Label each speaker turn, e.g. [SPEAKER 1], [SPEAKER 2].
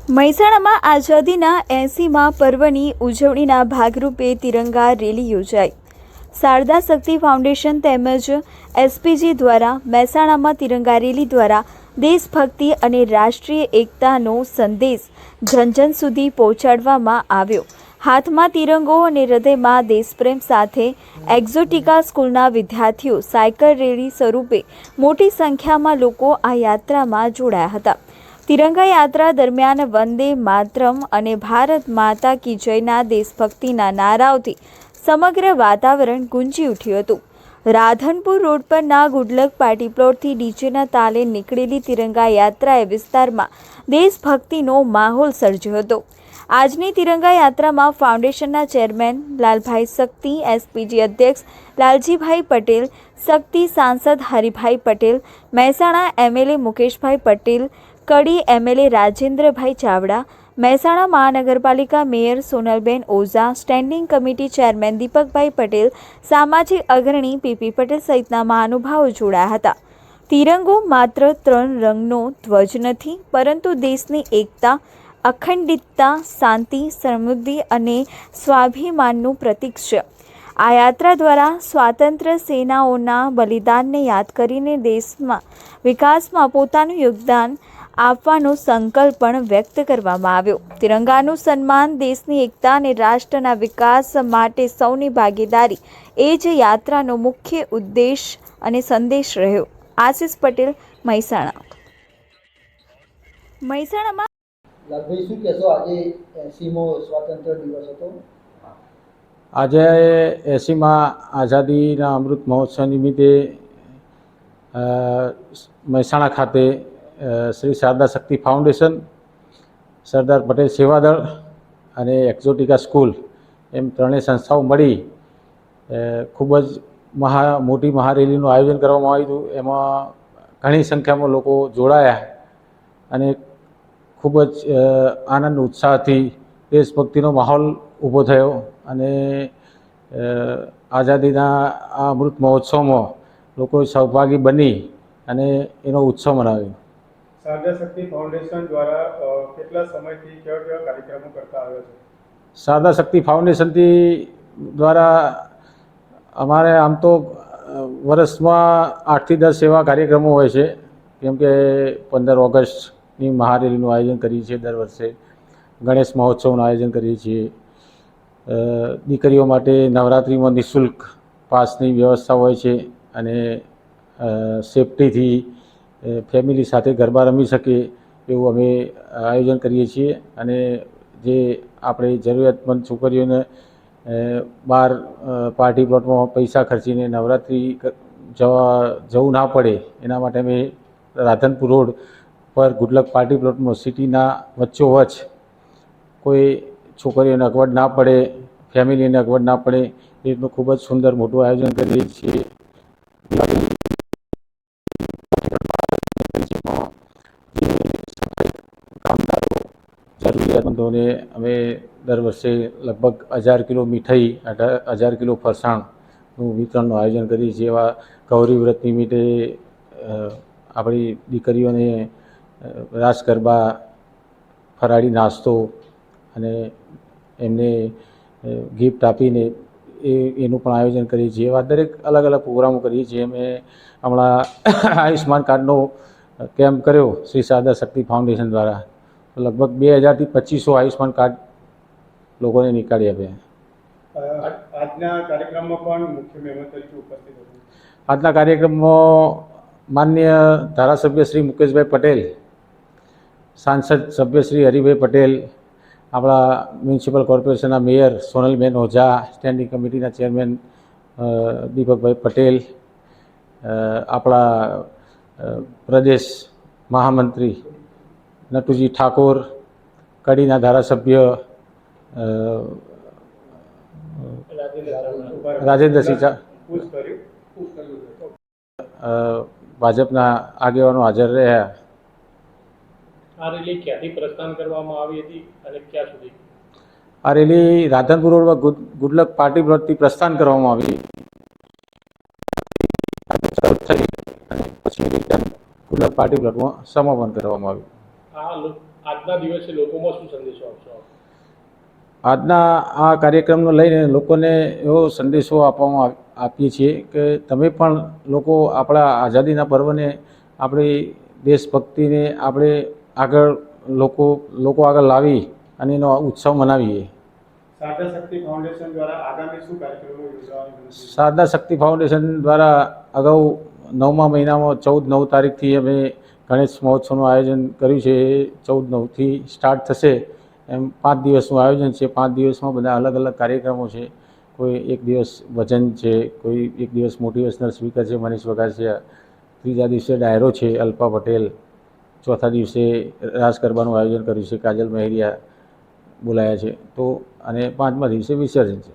[SPEAKER 1] મહેસાણામાં આઝાદીના 80મા પર્વની ઉજવણીના ભાગરૂપે તિરંગા રેલી યોજાઈ। શારદા શક્તિ ફાઉન્ડેશન તેમજ એસપીજી દ્વારા મહેસાણામાં તિરંગા રેલી દ્વારા દેશભક્તિ અને રાષ્ટ્રીય એકતાનો સંદેશ જન સુધી પહોંચાડવામાં આવ્યો। હાથમાં તિરંગો અને હૃદયમાં દેશપ્રેમ સાથે એક્ઝોટિકા સ્કૂલના વિદ્યાર્થીઓ સાયકલ રેલી સ્વરૂપે મોટી સંખ્યામાં લોકો આ યાત્રામાં જોડાયા હતા। તિરંગા યાત્રા દરમિયાન વંદે માતરમ અને ભારત માતા કી જયના દેશભક્તિના નારાઓથી સમગ્ર વાતાવરણ ગુંજી ઉઠ્યું હતું। રાધનપુર રોડ પરના ગુડલક પાર્ટી પ્લોટથી ડીજેના તાલે નીકળેલી તિરંગા યાત્રાએ વિસ્તારમાં દેશભક્તિનો માહોલ સર્જ્યો હતો। આજની તિરંગા યાત્રામાં ફાઉન્ડેશનના ચેરમેન લાલભાઈ શક્તિ, એસપીજી અધ્યક્ષ લાલજીભાઈ પટેલ, શક્તિ સાંસદ હરિભાઈ પટેલ, મહેસાણા એમએલએ મુકેશભાઈ પટેલ, કડી એમએલએ રાજેન્દ્રભાઈ ચાવડા, મહેસાણા મહાનગરપાલિકા મેયર સોનલબેન ઓઝા, સ્ટેન્ડિંગ કમિટી ચેરમેન દીપકભાઈ પટેલ, સામાજિક અગ્રણી પીપી પટેલ સહિતના મહાનુભાવો જોડાયા હતા। તિરંગો માત્ર 3 રંગનો ધ્વજ નથી, પરંતુ દેશની એકતા, અખંડિતતા, શાંતિ, સમૃદ્ધિ અને સ્વાભિમાનનું પ્રતીક છે। આ યાત્રા દ્વારા સ્વાતંત્ર્ય સેનાઓના બલિદાનને યાદ કરીને દેશમાં વિકાસમાં પોતાનું યોગદાન આપવાનો સંકલ્પ પણ વ્યક્ત કરવામાં આવ્યો। તિરંગાનું સન્માન, દેશની એકતા અને રાષ્ટ્રના વિકાસ માટે સૌની ભાગીદારી એ જ યાત્રાનો મુખ્ય ઉદ્દેશ અને સંદેશ રહ્યો। આશિષ પટેલ, મહેસાણા। મહેસાણામાં
[SPEAKER 2] લાલભાઈ શું કહેશો? આજે 80મો સ્વાતંત્ર્ય દિવસ હતો।
[SPEAKER 3] આજે 80મા આઝાદીના અમૃત મહોત્સવ નિમિત્તે મહેસાણા ખાતે શ્રી શારદા શક્તિ ફાઉન્ડેશન, સરદાર પટેલ સેવાદળ અને એક્ઝોટિકા સ્કૂલ એમ ત્રણેય સંસ્થાઓ મળી ખૂબ જ મોટી મહારેલીનું આયોજન કરવામાં આવ્યું હતું। એમાં ઘણી સંખ્યામાં લોકો જોડાયા અને ખૂબ જ આનંદ ઉત્સાહથી દેશભક્તિનો માહોલ ઊભો થયો અને આઝાદીના આ અમૃત મહોત્સવમાં લોકો સહભાગી બની અને એનો ઉત્સવ મનાવ્યો।
[SPEAKER 4] શારદા શક્તિ ફાઉન્ડેશન દ્વારા કેટલા સમયથી કેવા કેવા કાર્યક્રમો કરતા આવ્યો છે?
[SPEAKER 3] શારદા શક્તિ ફાઉન્ડેશનથી દ્વારા અમારે આમ તો વર્ષમાં 8 થી 10 એવા કાર્યક્રમો હોય છે, જેમ કે 15 ઓગસ્ટની મહારેલીનું આયોજન કરીએ છીએ દર વર્ષે, ગણેશ મહોત્સવનું આયોજન કરીએ છીએ, દીકરીઓ માટે નવરાત્રિમાં નિઃશુલ્ક પાસની વ્યવસ્થા હોય છે અને સેફટીથી ફેમિલી સાથે ગરબા રમી શકે એવું અમે આયોજન કરીએ છીએ અને જે આપણે જરૂરિયાતમંદ છોકરીઓને બહાર પાર્ટી પ્લોટમાં પૈસા ખર્ચીને નવરાત્રિ જવું ના પડે એના માટે અમે રાધનપુર રોડ પર ગુડલક પાર્ટી પ્લોટમાં સિટીના વચ્ચોવચ્ચ કોઈ છોકરીઓને અગવડ ના પડે, ફેમિલીને અગવડ ના પડે એ રીતનું ખૂબ જ સુંદર મોટું આયોજન કરીએ છીએ। જરૂરિયાતમંદોને અમે દર વર્ષે લગભગ 1000 કિલો મીઠાઈ, 1000 કિલો ફરસાણનું વિતરણનું આયોજન કરીએ છીએ। એવા ગૌરી વ્રત નિમિત્તે આપણી દીકરીઓને રાસ ગરબા, ફરાળી નાસ્તો અને એમને ગિફ્ટ આપીને એનું પણ આયોજન કરીએ છીએ। એવા દરેક અલગ અલગ પ્રોગ્રામો કરીએ છીએ। અમે હમણાં આયુષ્માન કાર્ડનો કેમ્પ કર્યો શ્રી શારદા શક્તિ ફાઉન્ડેશન દ્વારા, તો લગભગ 2000 થી 2500 આયુષ્માન કાર્ડ લોકોને નીકાળી આપ્યા।
[SPEAKER 4] આજના કાર્યક્રમમાં પણ મુખ્ય મહેમાન તરીકે ઉપસ્થિત હતા।
[SPEAKER 3] આજના કાર્યક્રમમાં માનનીય ધારાસભ્ય શ્રી મુકેશભાઈ પટેલ, સાંસદ સભ્ય શ્રી હરિભાઈ પટેલ, આપણા મ્યુનિસિપલ કોર્પોરેશનના મેયર સોનલબેન ઓઝા, સ્ટેન્ડિંગ કમિટીના ચેરમેન દીપકભાઈ પટેલ, આપણા પ્રદેશ મહામંત્રી નટુજી ઠાકોર, કડીના ધારાસભ્ય રાજેન્દ્રસિંહ, ભાજપના આગેવાનો હાજર રહ્યા।
[SPEAKER 4] આ રેલી ક્યાંથી પ્રસ્થાન કરવામાં આવી હતી અને ક્યાં સુધી?
[SPEAKER 3] આ રેલી રાધનપુર રોડ પર ગુડલક પાર્ટી પ્લોટથી પ્રસ્થાન કરવામાં આવી અને પછી રિટર્ન ગુડલક પાર્ટી પ્લોટમાં સમાપન કરવામાં આવ્યું।
[SPEAKER 5] આજના દિવસે લોકોમાં શું સંદેશો આપશો આપ?
[SPEAKER 3] આજના આ કાર્યક્રમને લઈને લોકોને એવો સંદેશો આપીએ છીએ કે તમે પણ લોકો આપણા આઝાદીના પર્વને, આપણી દેશભક્તિને આપણે આગળ લોકો આગળ લાવી અને એનો ઉત્સવ મનાવીએ.
[SPEAKER 4] શારદા શક્તિ ફાઉન્ડેશન દ્વારા આગામી શું કાર્યક્રમો યોજવાની ગણતરી છે?
[SPEAKER 3] શારદા શક્તિ ફાઉન્ડેશન દ્વારા અગાઉ 9મા મહિનામાં 14-9 તારીખથી અમે ગણેશ મહોત્સવનું આયોજન કર્યું છે. એ 14-9થી સ્ટાર્ટ થશે. એમ 5 દિવસનું આયોજન છે. 5 દિવસમાં બધા અલગ અલગ કાર્યક્રમો છે. કોઈ એક દિવસ ભજન છે, કોઈ એક દિવસ મોટિવેશનલ સ્પીકર છે મનીષ વઘાસિયા, ત્રીજા દિવસે ડાયરો છે અલ્પા પટેલ, ચોથા દિવસે રાસ ગરબાનું આયોજન કર્યું છે, કાજલ મહેરિયા બોલાયા છે. તો અને 5મા દિવસે વિસર્જન છે.